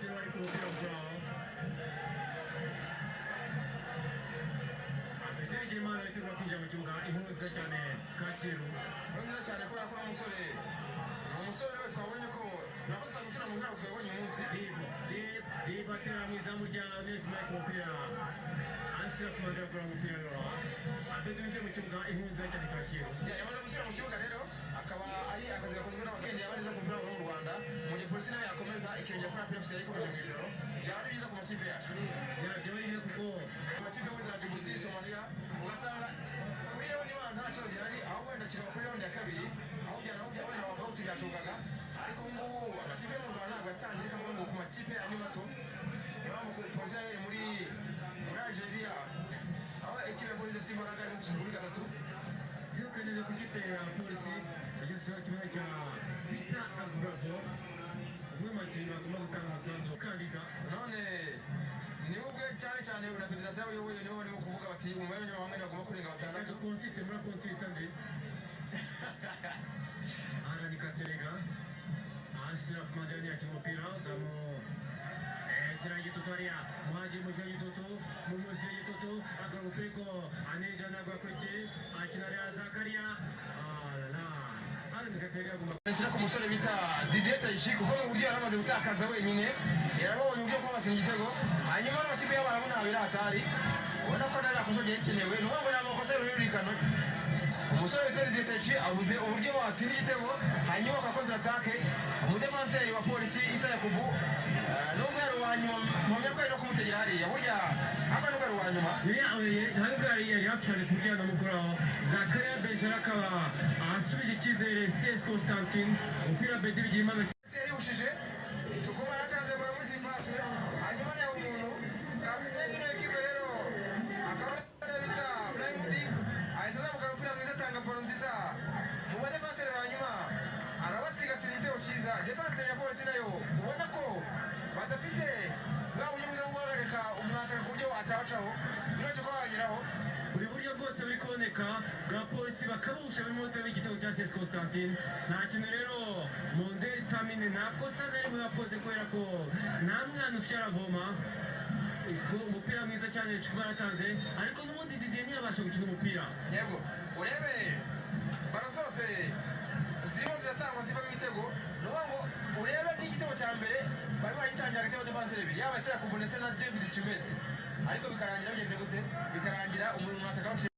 Rutsiro ari ku mupira w'aho Abederi Jimana yitegura kwinjira mu kibuga ihuza cyane Kacyiru nziza cyane kubera ko umusore wese twabonye ko nakoze gutura mu nzira twabonye umunsi Diba atera mu izamu rya Nesma ku mupira Ashraf Mandela kuri umupira rero Abederi yinjiye mu kibuga ihuza cyane Kacyiru yamaze gusubira mu kibuga rero akaba ari akazi gakozwe n'abakendi yabariza ku mupira wo mu Rwanda mu gihe polisi nayo yakomeza ikiyongera kuri APR ikomeje mu ijoro byaba ari byiza ku makipe yacu byaba ari byiza kuko amakipe yo za Djibouti Somalia ugasanga kuri yo nibanza nta kibazo gihari aho wenda kireba kuri raundi ya kabiri aho wenda wava aho tubyashobokaga ariko ubu ngubu amakipe yo mu Rwanda ntabwo yatangiye kamwe ngo ku makipe ya mato niyo polisi yahereye muri Algeria aho ekipe ya polisi ifite imbaraga yo gushyira kuri gatatu tukaneze ku kipe ya polisi yagize ikibazo cya Peter Agbravo umwe mu bakinnyi bagomba gutanga umusanzu kandida none niwe ubwe cyane na federasiyo y'abayoboye nibo barimo kuvuga bati umubare w'abanyamahanga bagomba kurenga batandatu konsite muri konsite ndi Arani Katerega Ashraf Mandela yakina umupira zamu Siragi Tutoria Muhaji Musa Yitutu Mumusa Yitutu Agamupeko Aneja Nagwakweke Akinaria Zakaria Arani Katerega Nshira ku musore bita Didier Taichi kuko uburyo yaramaze gutakaza wenyine yarabonye uburyo kwa basinga igitego hanyuma n'amakipe y'abantu ntabira hatari ubona ko nari akosoje yikenewe n'ubwo ngo n'amakosa y'ururikano umusore witwa Didier Taichi abuze uburyo watsinda igitego hanyuma kwa contre attaque umudefanseri wa polisi Isa Yakubu n'ubwo yarwanyuma mu myaka yo kumutegera hariya burya aba n'ubwo yarwanyuma ntabwo yari yafashije kujyana mukuraho Zakaria Benjara akaba asubije icyizere CS Constantine umupira Bedi Bigimana yari ushije tukuba yatanze bari muri pase hanyuma ya umuntu kapiteni w'ikipe rero akaba bita Brahimudi ahise azamuka umupira mwiza atanga balo nziza mu badefanseri hanyuma arabasigatira igitego cyiza defanseri ya polisi nayo ubona ko badafite bwa buryo bwiza bwo guhagarika umwataka ku buryo atabacaho ntibacyo ko wanyuraho buri buryo bwose buri kuboneka bwa polisi bakabusha muri moto y'igitego cya CS Constantine nta kintu rero Mondeli Tamine nta kosa na rimwe yakoze kubera ko nta mwana usya aravoma umupira mwiza cyane kuba yaratanze ariko n'ubundi Didier ntiyabasha gukina umupira yego urebe baro zose zirimo ziratangwa zivamo ibitego nuba ngo urebe n'igitego cya mbere bari bayitangira hagati y'abadefanseri babiri yaba Isa Yakubu ndetse na David Chimete ariko bikarangira bigenze gute bikarangira umuntu ataka